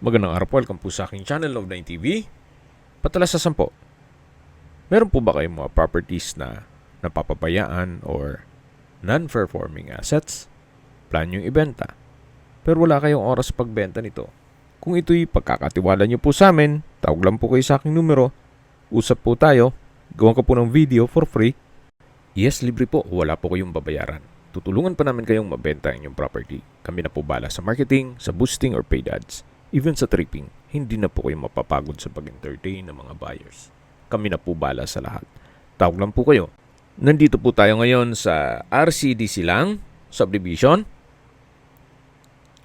Magandang araw po, welcome po sa aking channel, Love9 TV. Patalasasan po, meron po ba kayong mga properties na napapabayaan or non-performing assets? Plan yung ibenta, pero wala kayong oras pagbenta nito. Kung ito'y pagkakatiwala nyo po sa amin, tawag lang po kayo sa aking numero, usap po tayo, gawan ko po ng video for free. Yes, libre po, wala po kayong babayaran. Tutulungan pa namin kayong mabenta ang inyong property. Kami na po bala sa marketing, sa boosting or paid ads. Even sa tripping, hindi na po kayo mapapagod sa pag-entertain ng mga buyers. Kami na po bala sa lahat. Tawag lang po kayo. Nandito po tayo ngayon sa RCD Silang Subdivision,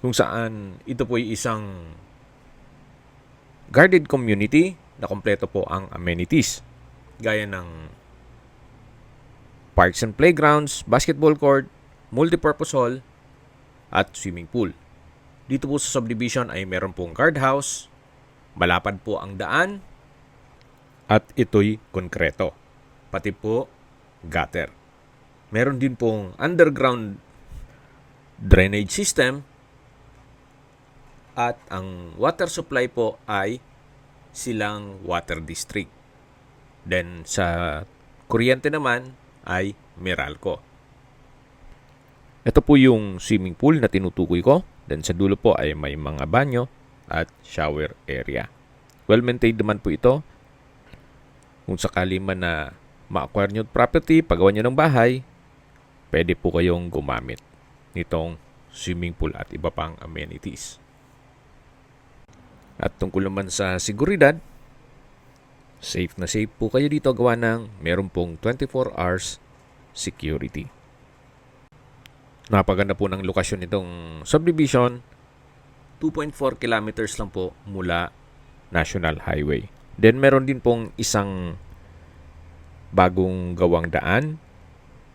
kung saan ito po ay isang guarded community na kompleto po ang amenities. Gaya ng parks and playgrounds, basketball court, multipurpose hall, at swimming pool. Dito po sa subdivision ay meron pong guardhouse, malapad po ang daan, at ito'y konkreto. Pati po gutter. Meron din pong underground drainage system, at ang water supply po ay Silang Water District. Then sa kuryente naman ay Meralco. Ito po yung swimming pool na tinutukoy ko. Then sa dulo po ay may mga banyo at shower area. Well-maintained naman po ito. Kung sakali man na ma-acquire nyo property, pagawa nyo ng bahay, pwede po kayong gumamit nitong swimming pool at iba pang amenities. At tungkol naman sa seguridad, safe na safe po kayo dito gawa ng meron pong 24 hours security. Napaganda po ng lokasyon nitong subdivision. 2.4 kilometers lang po mula National Highway. Then meron din pong isang bagong gawang daan,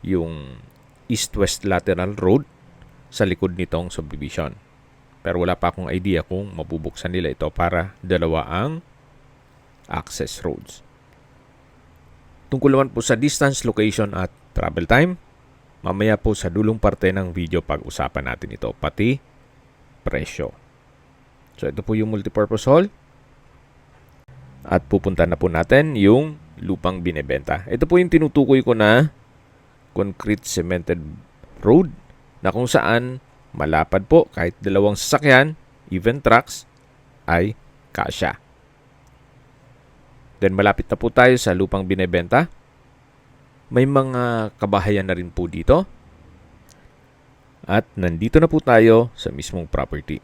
yung east-west lateral road sa likod nitong subdivision. Pero wala pa akong idea kung mabubuksan nila ito para dalawa ang access roads. Tungkol naman po sa distance, location at travel time, mamaya po sa dulong parte ng video pag-usapan natin ito, pati presyo. So ito po yung multipurpose hall. At pupunta na po natin yung lupang binebenta. Ito po yung tinutukoy ko na concrete cemented road na kung saan malapad po kahit dalawang sasakyan, even trucks, ay kasya. Then malapit na po tayo sa lupang binebenta. May mga kabahayan na rin po dito. At nandito na po tayo sa mismong property.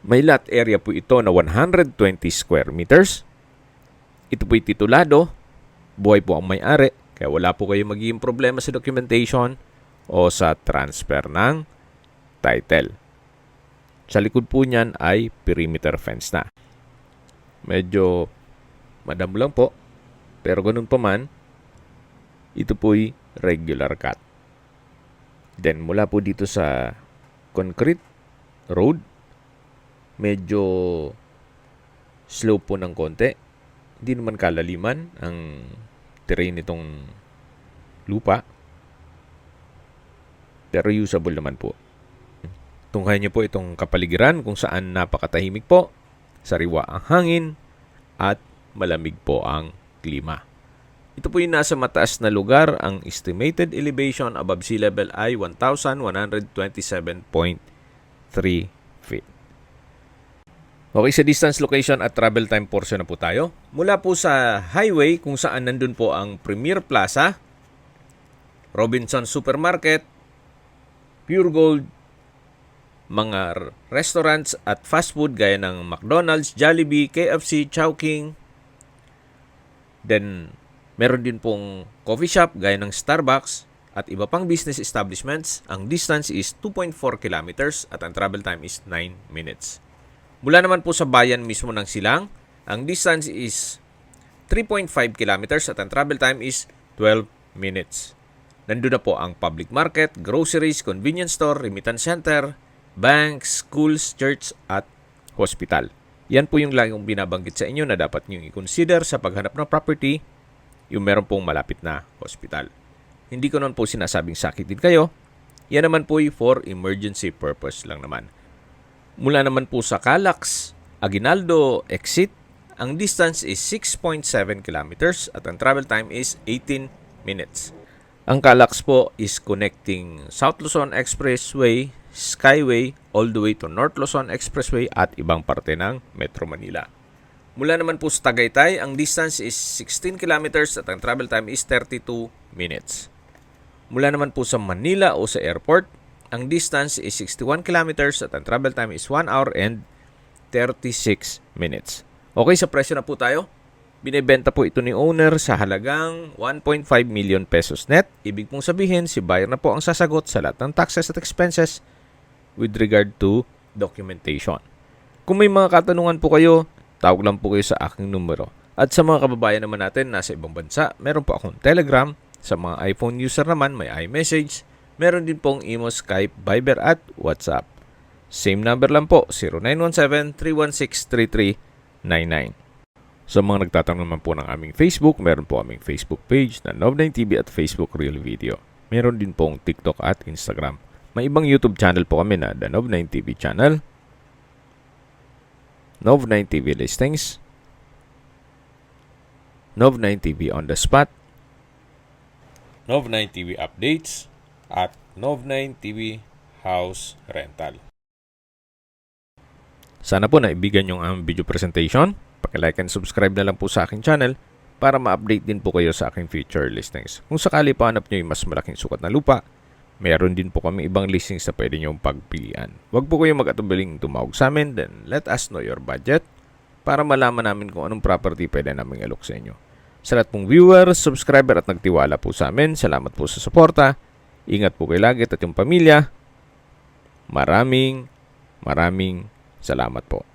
May lot area po ito na 120 square meters. Ito po'y titulado. Buhay po ang may-ari. Kaya wala po kayong magiging problema sa documentation o sa transfer ng title. Sa likod po niyan ay perimeter fence na. Medyo madam lang po. Pero ganun pa man, ito po'y regular cut. Then mula po dito sa concrete road, medyo slope po ng konti. Hindi naman kalaliman ang terrain nitong lupa. Pero usable naman po. Tunghayan niyo po itong kapaligiran kung saan napakatahimik po, sariwa ang hangin, at malamig po ang klima. Ito po yung nasa mataas na lugar. Ang estimated elevation above sea level ay 1,127.3 feet. Okay, sa distance, location at travel time portion na po tayo. Mula po sa highway kung saan nandun po ang Premier Plaza, Robinson Supermarket, Pure Gold, mga restaurants at fast food gaya ng McDonald's, Jollibee, KFC, Chowking. Then meron din pong coffee shop gaya ng Starbucks at iba pang business establishments. Ang distance is 2.4 kilometers at ang travel time is 9 minutes. Mula naman po sa bayan mismo ng Silang, ang distance is 3.5 kilometers at ang travel time is 12 minutes. Nandun na po ang public market, groceries, convenience store, remittance center, banks, schools, church at hospital. Yan po yung laging binabanggit sa inyo na dapat nyo i-consider sa paghanap ng property, yung meron pong malapit na hospital. Hindi ko naman po sinasabing sakitin kayo. Yan naman po for emergency purpose lang naman. Mula naman po sa Calax, Aguinaldo exit, ang distance is 6.7 kilometers at ang travel time is 18 minutes. Ang Calax po is connecting South Luzon Expressway, Skyway, all the way to North Luzon Expressway at ibang parte ng Metro Manila. Mula naman po sa Tagaytay, ang distance is 16 kilometers at ang travel time is 32 minutes. Mula naman po sa Manila o sa airport, ang distance is 61 kilometers at ang travel time is 1 hour and 36 minutes. Okay, sa presyo na po tayo. Binebenta po ito ni owner sa halagang 1.5 million pesos net. Ibig pong sabihin, si buyer na po ang sasagot sa lahat ng taxes at expenses with regard to documentation. Kung may mga katanungan po kayo, tawag lang po kayo sa aking numero. At sa mga kababayan naman natin nasa ibang bansa, meron po akong Telegram. Sa mga iPhone user naman, may iMessage. Meron din pong Imo, Skype, Viber at WhatsApp. Same number lang po, 0917-316-3399. Sa mga nagtatanong naman po ng aming Facebook, meron po aming Facebook page na Nov9TV at Facebook Real Video. Meron din pong TikTok at Instagram. May ibang YouTube channel po kami na The Nov9TV channel, Nov9TV Listings, Nov9TV On The Spot, Nov9TV Updates, at Nov9TV House Rental. Sana po naibigan yung aming video presentation. Paki-like and subscribe na lang po sa aking channel para ma-update din po kayo sa aking future listings. Kung sakali pa hanap nyo yung mas malaking sukat na lupa, meron din po kami ibang listings na pwede nyong pagpilian. Huwag po kayong mag-atubiling tumawag sa amin, then let us know your budget para malaman namin kung anong property pwede namin alok sa inyo. Sa lahat pong viewers, subscriber at nagtiwala po sa amin, salamat po sa suporta. Ingat po kayo lagi at yung pamilya. Maraming salamat po.